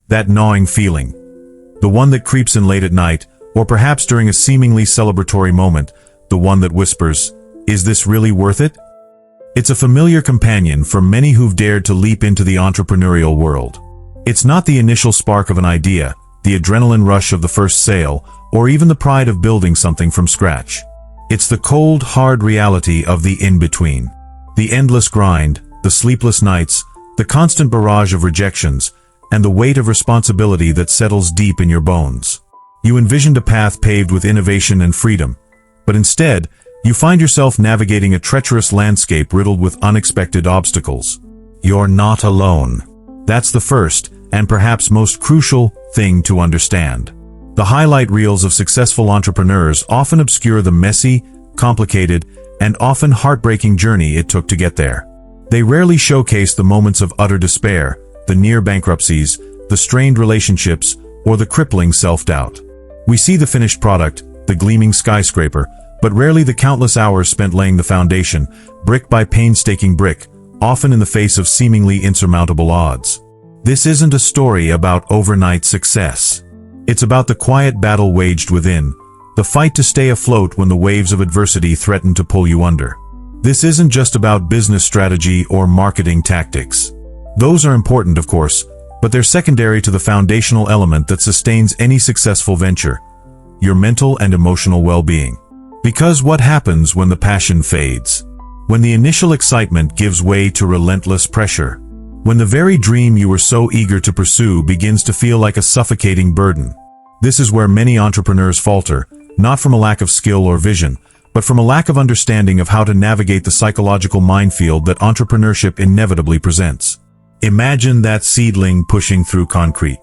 That gnawing feeling. The one that creeps in late at night, or perhaps during a seemingly celebratory moment, the one that whispers, "Is this really worth it?" It's a familiar companion for many who've dared to leap into the entrepreneurial world. It's not the initial spark of an idea, the adrenaline rush of the first sale, or even the pride of building something from scratch. It's the cold, hard reality of the in-between. The endless grind, the sleepless nights, the constant barrage of rejections, and the weight of responsibility that settles deep in your bones. You envisioned a path paved with innovation and freedom, but instead, you find yourself navigating a treacherous landscape riddled with unexpected obstacles. You're not alone. That's the first, and perhaps most crucial, thing to understand. The highlight reels of successful entrepreneurs often obscure the messy, complicated, and often heartbreaking journey it took to get there. They rarely showcase the moments of utter despair, the near bankruptcies, the strained relationships, or the crippling self-doubt. We see the finished product, the gleaming skyscraper, but rarely the countless hours spent laying the foundation, brick by painstaking brick, often in the face of seemingly insurmountable odds. This isn't a story about overnight success. It's about the quiet battle waged within, the fight to stay afloat when the waves of adversity threaten to pull you under. This isn't just about business strategy or marketing tactics. Those are important, of course, but they're secondary to the foundational element that sustains any successful venture: your mental and emotional well-being. Because what happens when the passion fades? When the initial excitement gives way to relentless pressure? When the very dream you were so eager to pursue begins to feel like a suffocating burden? This is where many entrepreneurs falter, not from a lack of skill or vision, but from a lack of understanding of how to navigate the psychological minefield that entrepreneurship inevitably presents. Imagine that seedling pushing through concrete.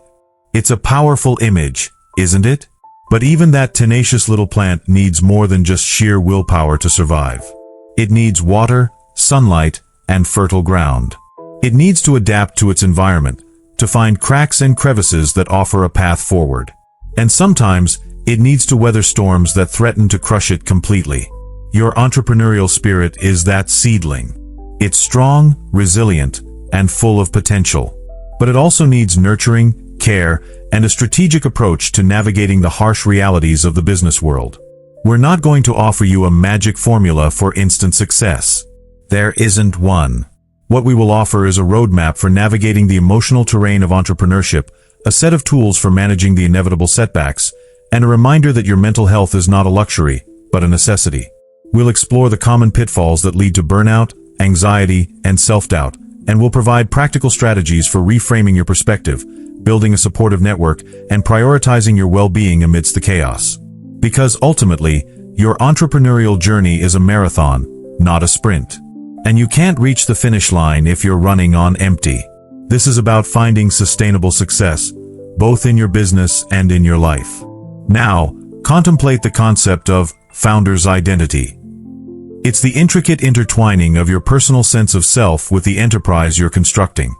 It's a powerful image, isn't it? But even that tenacious little plant needs more than just sheer willpower to survive. It needs water, sunlight, and fertile ground. It needs to adapt to its environment, to find cracks and crevices that offer a path forward. And sometimes, it needs to weather storms that threaten to crush it completely. Your entrepreneurial spirit is that seedling. It's strong, resilient, and full of potential. But it also needs nurturing, care, and a strategic approach to navigating the harsh realities of the business world. We're not going to offer you a magic formula for instant success. There isn't one. What we will offer is a roadmap for navigating the emotional terrain of entrepreneurship, a set of tools for managing the inevitable setbacks, and a reminder that your mental health is not a luxury, but a necessity. We'll explore the common pitfalls that lead to burnout, anxiety, and self-doubt, and we'll provide practical strategies for reframing your perspective, building a supportive network, and prioritizing your well-being amidst the chaos. Because ultimately, your entrepreneurial journey is a marathon, not a sprint. And you can't reach the finish line if you're running on empty. This is about finding sustainable success, both in your business and in your life. Now, contemplate the concept of founder's identity. It's the intricate intertwining of your personal sense of self with the enterprise you're constructing.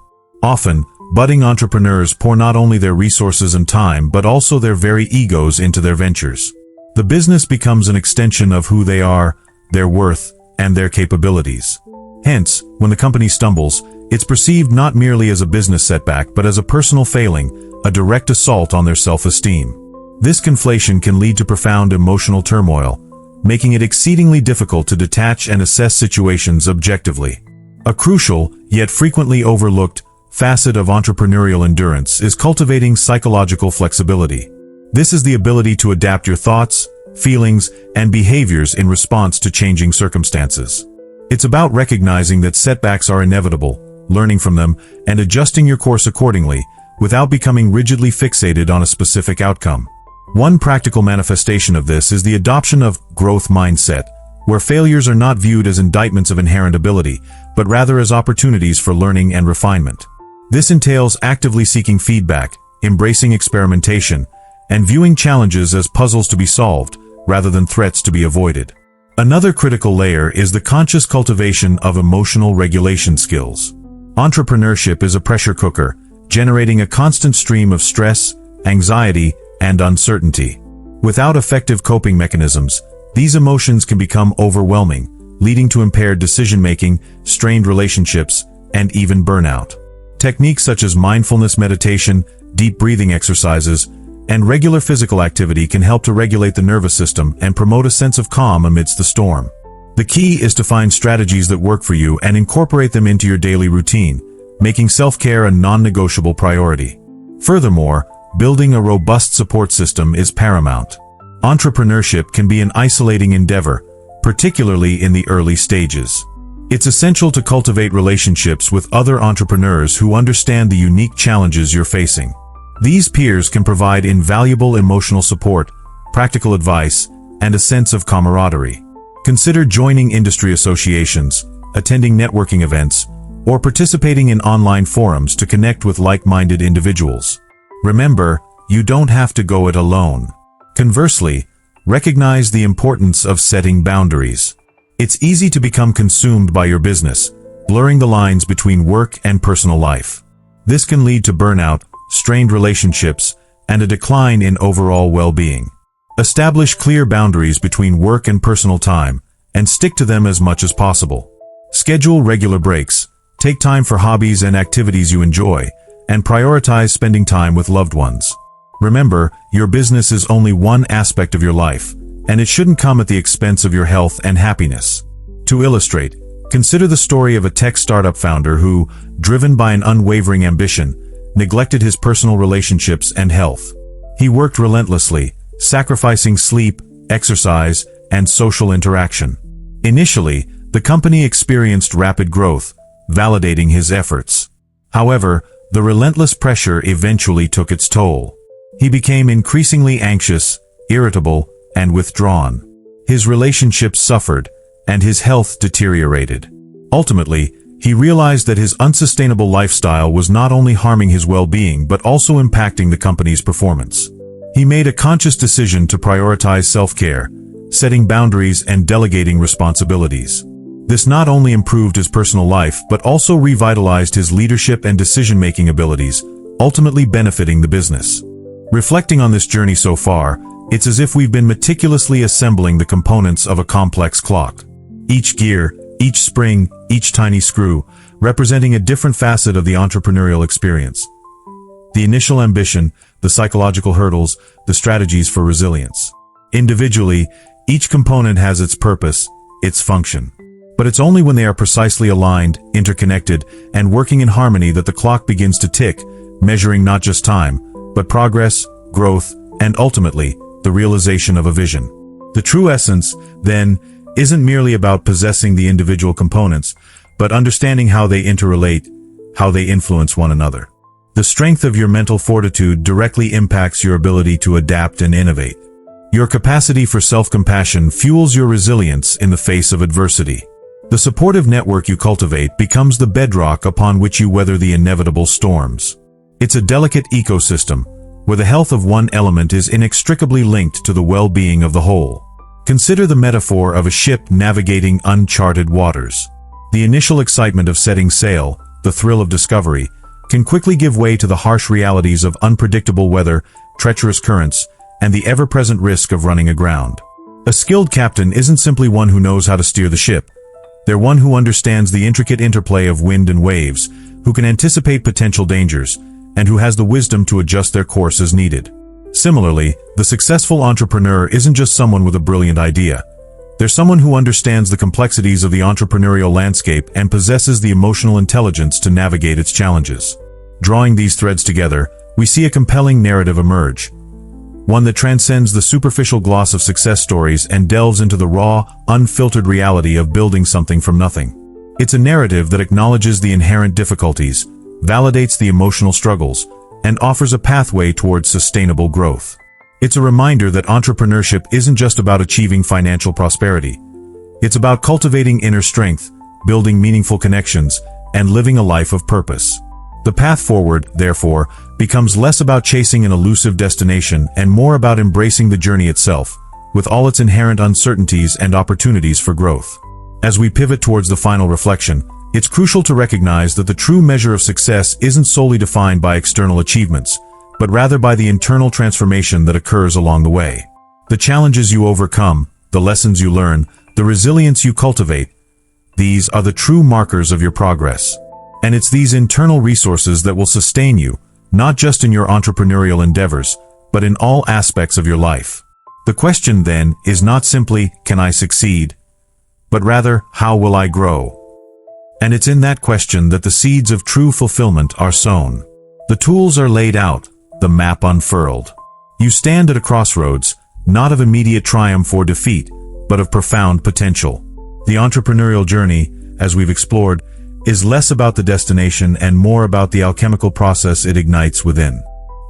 Often, budding entrepreneurs pour not only their resources and time but also their very egos into their ventures. The business becomes an extension of who they are, their worth, and their capabilities. Hence, when the company stumbles, it's perceived not merely as a business setback but as a personal failing, a direct assault on their self-esteem. This conflation can lead to profound emotional turmoil, making it exceedingly difficult to detach and assess situations objectively. A crucial, yet frequently overlooked, facet of entrepreneurial endurance is cultivating psychological flexibility. This is the ability to adapt your thoughts, feelings, and behaviors in response to changing circumstances. It's about recognizing that setbacks are inevitable, learning from them, and adjusting your course accordingly, without becoming rigidly fixated on a specific outcome. One practical manifestation of this is the adoption of growth mindset, where failures are not viewed as indictments of inherent ability, but rather as opportunities for learning and refinement. This entails actively seeking feedback, embracing experimentation, and viewing challenges as puzzles to be solved, rather than threats to be avoided. Another critical layer is the conscious cultivation of emotional regulation skills. Entrepreneurship is a pressure cooker, generating a constant stream of stress, anxiety, and uncertainty. Without effective coping mechanisms, these emotions can become overwhelming, leading to impaired decision-making, strained relationships, and even burnout. Techniques such as mindfulness meditation, deep breathing exercises, and regular physical activity can help to regulate the nervous system and promote a sense of calm amidst the storm. The key is to find strategies that work for you and incorporate them into your daily routine, making self-care a non-negotiable priority. Furthermore, building a robust support system is paramount. Entrepreneurship can be an isolating endeavor, particularly in the early stages. It's essential to cultivate relationships with other entrepreneurs who understand the unique challenges you're facing. These peers can provide invaluable emotional support, practical advice, and a sense of camaraderie. Consider joining industry associations, attending networking events, or participating in online forums to connect with like-minded individuals. Remember, you don't have to go it alone. Conversely, recognize the importance of setting boundaries. It's easy to become consumed by your business, blurring the lines between work and personal life. This can lead to burnout, strained relationships, and a decline in overall well-being. Establish clear boundaries between work and personal time, and stick to them as much as possible. Schedule regular breaks, take time for hobbies and activities you enjoy, and prioritize spending time with loved ones. Remember, your business is only one aspect of your life, and it shouldn't come at the expense of your health and happiness. To illustrate, consider the story of a tech startup founder who, driven by an unwavering ambition, neglected his personal relationships and health. He worked relentlessly, sacrificing sleep, exercise, and social interaction. Initially, the company experienced rapid growth, validating his efforts. However, the relentless pressure eventually took its toll. He became increasingly anxious, irritable, and withdrawn. His relationships suffered, and his health deteriorated. Ultimately, he realized that his unsustainable lifestyle was not only harming his well-being but also impacting the company's performance. He made a conscious decision to prioritize self-care, setting boundaries and delegating responsibilities. This not only improved his personal life but also revitalized his leadership and decision-making abilities, ultimately benefiting the business. Reflecting on this journey so far, it's as if we've been meticulously assembling the components of a complex clock. Each gear, each spring, each tiny screw, representing a different facet of the entrepreneurial experience. The initial ambition, the psychological hurdles, the strategies for resilience. Individually, each component has its purpose, its function. But it's only when they are precisely aligned, interconnected, and working in harmony that the clock begins to tick, measuring not just time, but progress, growth, and ultimately, the realization of a vision. The true essence, then, isn't merely about possessing the individual components, but understanding how they interrelate, how they influence one another. The strength of your mental fortitude directly impacts your ability to adapt and innovate. Your capacity for self-compassion fuels your resilience in the face of adversity. The supportive network you cultivate becomes the bedrock upon which you weather the inevitable storms. It's a delicate ecosystem, where the health of one element is inextricably linked to the well-being of the whole. Consider the metaphor of a ship navigating uncharted waters. The initial excitement of setting sail, the thrill of discovery, can quickly give way to the harsh realities of unpredictable weather, treacherous currents, and the ever-present risk of running aground. A skilled captain isn't simply one who knows how to steer the ship. They're one who understands the intricate interplay of wind and waves, who can anticipate potential dangers, and who has the wisdom to adjust their course as needed. Similarly, the successful entrepreneur isn't just someone with a brilliant idea. They're someone who understands the complexities of the entrepreneurial landscape and possesses the emotional intelligence to navigate its challenges. Drawing these threads together, we see a compelling narrative emerge. One that transcends the superficial gloss of success stories and delves into the raw, unfiltered reality of building something from nothing. It's a narrative that acknowledges the inherent difficulties, validates the emotional struggles, and offers a pathway towards sustainable growth. It's a reminder that entrepreneurship isn't just about achieving financial prosperity. It's about cultivating inner strength, building meaningful connections, and living a life of purpose. The path forward, therefore, becomes less about chasing an elusive destination and more about embracing the journey itself, with all its inherent uncertainties and opportunities for growth. As we pivot towards the final reflection, it's crucial to recognize that the true measure of success isn't solely defined by external achievements, but rather by the internal transformation that occurs along the way. The challenges you overcome, the lessons you learn, the resilience you cultivate, these are the true markers of your progress. And it's these internal resources that will sustain you, not just in your entrepreneurial endeavors, but in all aspects of your life. The question then is not simply, can I succeed? But rather, how will I grow? And it's in that question that the seeds of true fulfillment are sown. The tools are laid out, the map unfurled. You stand at a crossroads, not of immediate triumph or defeat, but of profound potential. The entrepreneurial journey, as we've explored, is less about the destination and more about the alchemical process it ignites within.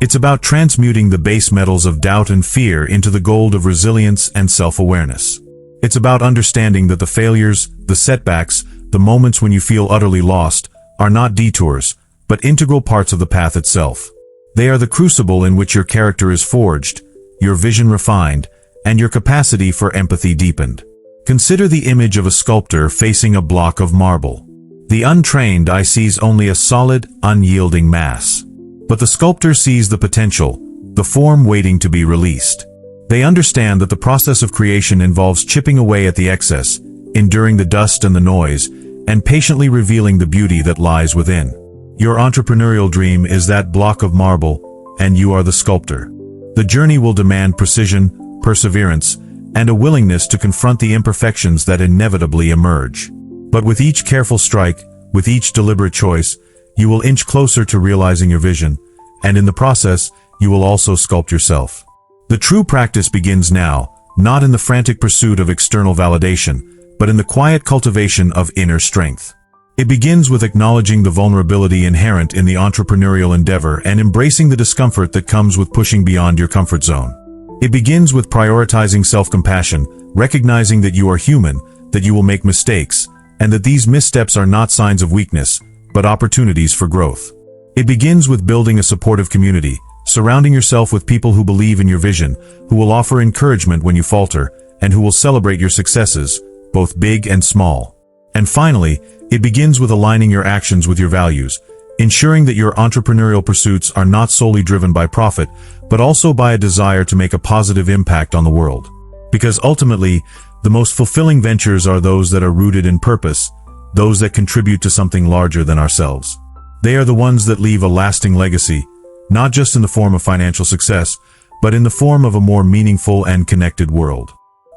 It's about transmuting the base metals of doubt and fear into the gold of resilience and self-awareness. It's about understanding that the failures, the setbacks, the moments when you feel utterly lost, are not detours, but integral parts of the path itself. They are the crucible in which your character is forged, your vision refined, and your capacity for empathy deepened. Consider the image of a sculptor facing a block of marble. The untrained eye sees only a solid, unyielding mass. But the sculptor sees the potential, the form waiting to be released. They understand that the process of creation involves chipping away at the excess, enduring the dust and the noise, and patiently revealing the beauty that lies within. Your entrepreneurial dream is that block of marble, and you are the sculptor. The journey will demand precision, perseverance, and a willingness to confront the imperfections that inevitably emerge. But with each careful strike, with each deliberate choice, you will inch closer to realizing your vision, and in the process, you will also sculpt yourself. The true practice begins now, not in the frantic pursuit of external validation, but in the quiet cultivation of inner strength. It begins with acknowledging the vulnerability inherent in the entrepreneurial endeavor and embracing the discomfort that comes with pushing beyond your comfort zone. It begins with prioritizing self-compassion, recognizing that you are human, that you will make mistakes, and that these missteps are not signs of weakness, but opportunities for growth. It begins with building a supportive community, surrounding yourself with people who believe in your vision, who will offer encouragement when you falter, and who will celebrate your successes, both big and small. And finally, it begins with aligning your actions with your values, ensuring that your entrepreneurial pursuits are not solely driven by profit, but also by a desire to make a positive impact on the world. Because ultimately, the most fulfilling ventures are those that are rooted in purpose, those that contribute to something larger than ourselves. They are the ones that leave a lasting legacy, not just in the form of financial success, but in the form of a more meaningful and connected world.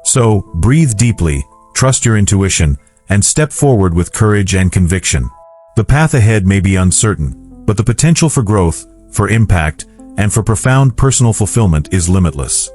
So, breathe deeply, trust your intuition, and step forward with courage and conviction. The path ahead may be uncertain, but the potential for growth, for impact, and for profound personal fulfillment is limitless.